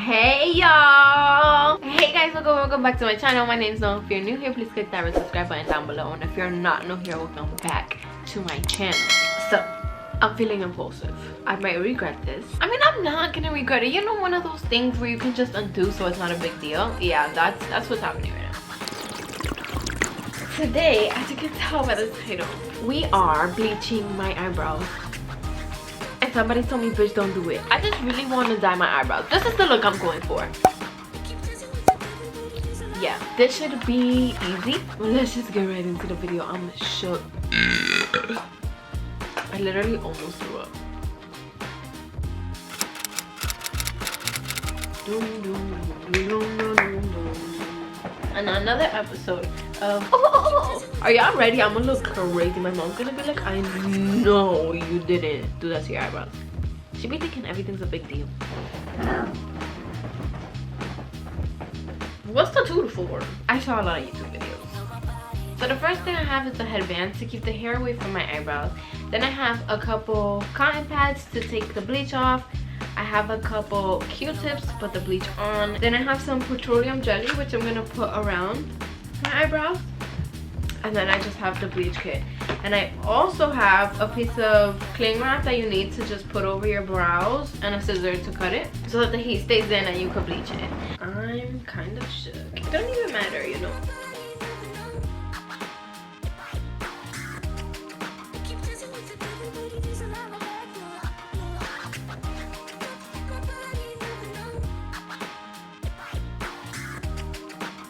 Hey y'all, hey guys, welcome back to my channel. My name is Noah. If you're new here, please click that red subscribe button down below, and if you're not new here, welcome back to my channel. So I'm feeling impulsive. I might regret this. I mean, I'm not gonna regret it. You know, one of those things where you can just undo so it's not a big deal. Yeah, that's what's happening right now. Today, as you can tell by the title, we are bleaching my eyebrows. And somebody told me, bitch, don't do it. I just really want to dye my eyebrows. This is the look I'm going for. Yeah, this should be easy. Let's just get right into the video. I'm shook. I literally almost threw up. And another episode of are y'all ready? I'm gonna look crazy. My mom's gonna be like, I know you didn't do that to your eyebrows. She be thinking everything's a big deal. What's the tool for? I saw a lot of YouTube videos. So the first thing I have is the headband to keep the hair away from my eyebrows. Then I have a couple cotton pads to take the bleach off. I have a couple Q-tips to put the bleach on. Then I have some petroleum jelly, which I'm gonna put around my eyebrows. And then I just have the bleach kit. And I also have a piece of cling wrap that you need to just put over your brows and a scissor to cut it so that the heat stays in and you can bleach it. I'm kind of shook. It doesn't even matter, you know.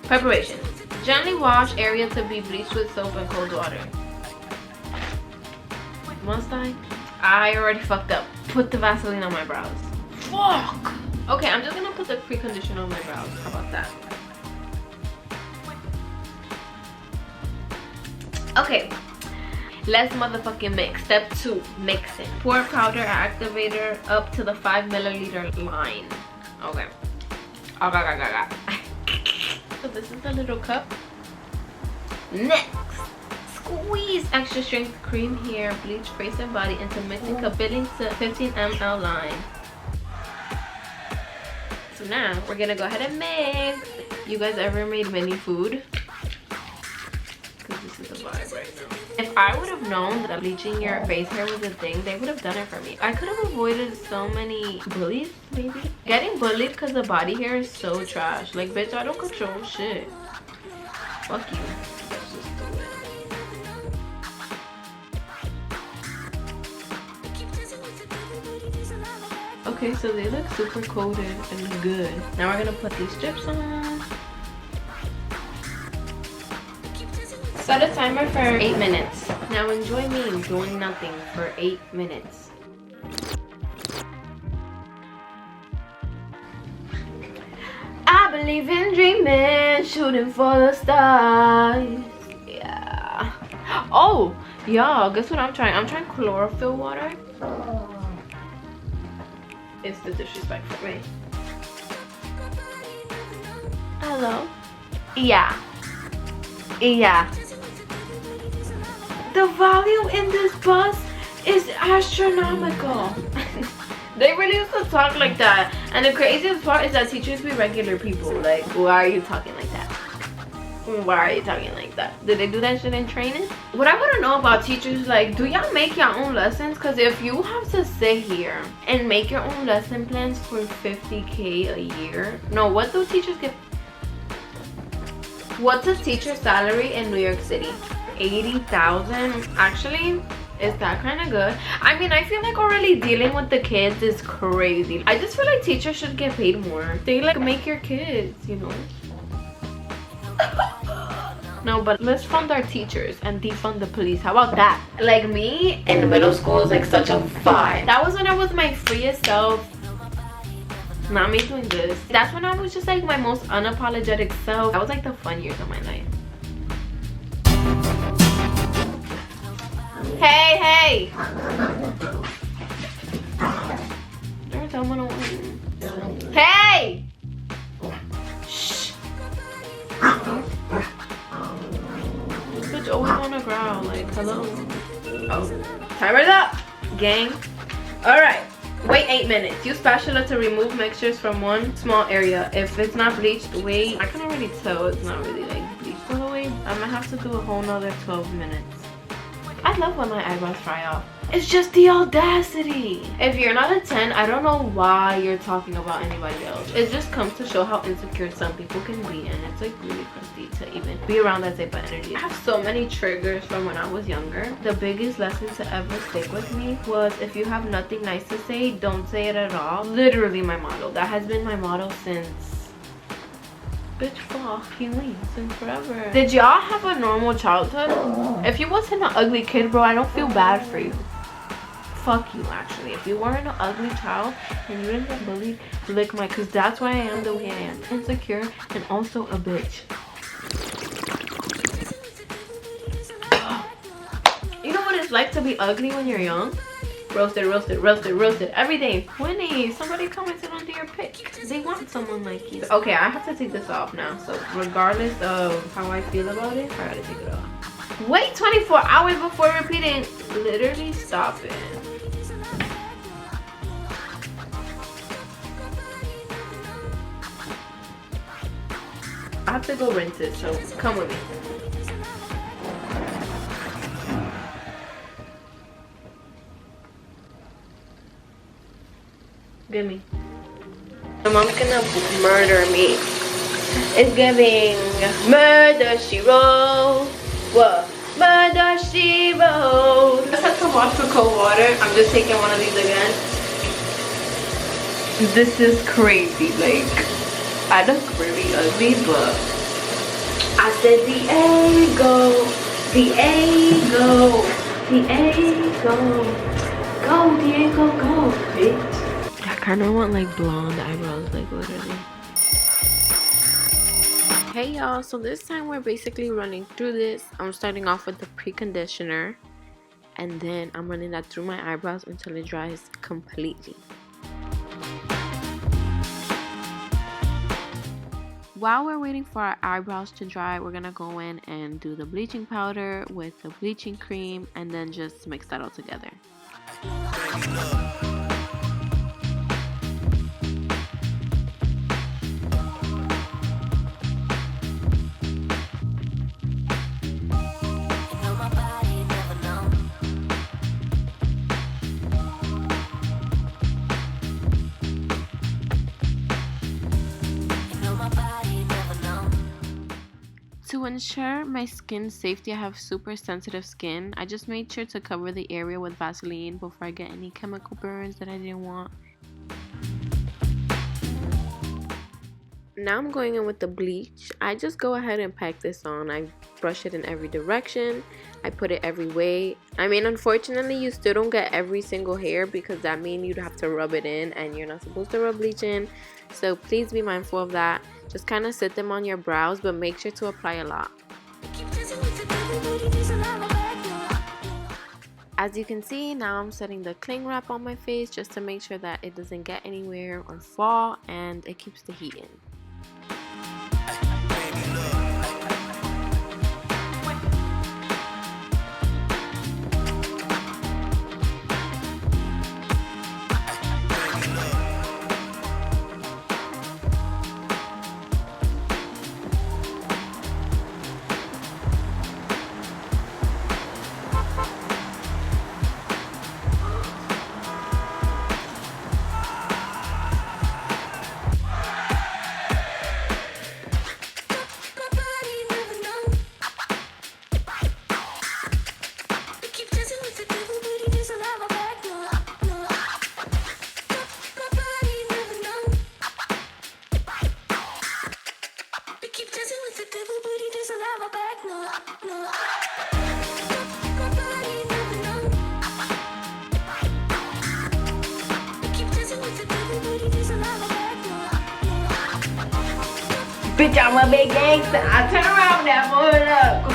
Preparation. Gently wash area to be bleached with soap and cold water. Must I? I already fucked up. Put the Vaseline on my brows. Fuck! Okay, I'm just gonna put the pre-conditioner on my brows. How about that? Okay. Let's motherfucking mix. Step 2, mixing. Pour powder activator up to the 5 milliliter line. Okay. Okay. So this is the little cup. Next, squeeze extra strength cream hair, bleach, face and body into mixing cup, filling to 15 ml line. So now we're gonna go ahead and mix. You guys ever made mini food? Because this is the vibe right now. If I would have known that bleaching your face hair was a thing, they would have done it for me. I could have avoided so many bullies, maybe. Getting bullied because the body hair is so trash. Like, bitch, I don't control shit. Fuck you. Let's just do it. Okay, so they look super coated and good. Now we're gonna put these strips on. Set a timer for 8 minutes. Now enjoy me doing nothing for 8 minutes. I believe in dreaming, shooting for the stars. Yeah. Oh, y'all, guess what I'm trying? I'm trying chlorophyll water. It's the disrespect for me. Hello? Yeah. The volume in this bus is astronomical. They really used to talk like that. And the craziest part is that teachers be regular people. Like, why are you talking like that? Why are you talking like that? Did they do that shit in training? What I want to know about teachers, like, do y'all make your own lessons? Because if you have to sit here and make your own lesson plans for $50K a year. No, what do teachers get? What's a teacher's salary in New York City? 80,000. Actually, is that kind of good? I mean, I feel like already dealing with the kids is crazy. I just feel like teachers should get paid more. They like make your kids, you know. No, but let's fund our teachers and defund the police. How about that? Like, me in middle school is like such a vibe. That was when I was my freest self. Not me doing this. That's when I was just like my most unapologetic self. That was like the fun years of my life. Hey! There's someone on. Hey! Shh! This bitch always wanna growl. Like, hello? Oh, timer's up, gang. All right. Wait 8 minutes. Use spatula to remove mixtures from one small area. If it's not bleached, wait. I can already tell it's not really like bleached all the way. I'm gonna have to do a whole nother 12 minutes. I love when my eyebrows fry off. It's just the audacity. If you're not a 10, I don't know why you're talking about anybody else. It just comes to show how insecure some people can be, and it's like really crazy to even be around that type of energy. I have so many triggers from when I was younger. The biggest lesson to ever stick with me was, if you have nothing nice to say, don't say it at all. Literally my motto. That has been my motto since, bitch, fucking weeks and forever. Did y'all have a normal childhood? If you wasn't an ugly kid, bro, I don't feel bad for you. Fuck you, actually. If you weren't an ugly child and you didn't get bullied, lick my, because that's why I am the way I am. Insecure and also a bitch. You know what it's like to be ugly when you're young? Roasted, roasted, roasted, roasted every day. Winnie, somebody commented under your pic. They want someone like you. Okay, I have to take this off now. So regardless of how I feel about it, I gotta take it off. Wait 24 hours before repeating. Literally stop it. I have to go rinse it, so come with me. Give me. My mom's gonna murder me. It's giving murder she wrote. What? Murder she wrote. I just had to wash with cold water. I'm just taking one of these again. This is crazy. Like, I look really ugly, but I said Diego, Diego, Diego, go Diego, go, bitch. I kind of want like blonde eyebrows, like literally. Hey y'all, so this time we're basically running through this. I'm starting off with the pre-conditioner, and then I'm running that through my eyebrows until it dries completely. While we're waiting for our eyebrows to dry, we're gonna go in and do the bleaching powder with the bleaching cream, and then just mix that all together. To ensure my skin's safety, I have super sensitive skin. I just made sure to cover the area with Vaseline before I get any chemical burns that I didn't want. Now I'm going in with the bleach. I just go ahead and pack this on. I brush it in every direction. I put it every way. I mean, unfortunately, you still don't get every single hair, because that means you'd have to rub it in, and you're not supposed to rub bleach in. So please be mindful of that. Just kind of sit them on your brows, but make sure to apply a lot. As you can see, now I'm setting the cling wrap on my face just to make sure that it doesn't get anywhere or fall, and it keeps the heat in. Bitch, I'm a big gangster. I turn around that boy up.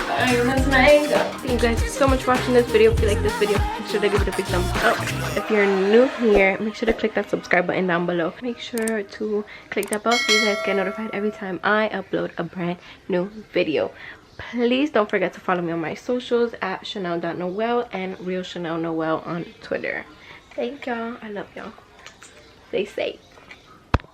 Thank you guys so much for watching this video. If you like this video, make sure to give it a big thumbs up. If you're new here, make sure to click that subscribe button down below. Make sure to click that bell so you guys get notified every time I upload a brand new video. Please don't forget to follow me on my socials at Chanel.Noel and Real Chanel Noel on Twitter. Thank y'all. I love y'all. Stay safe.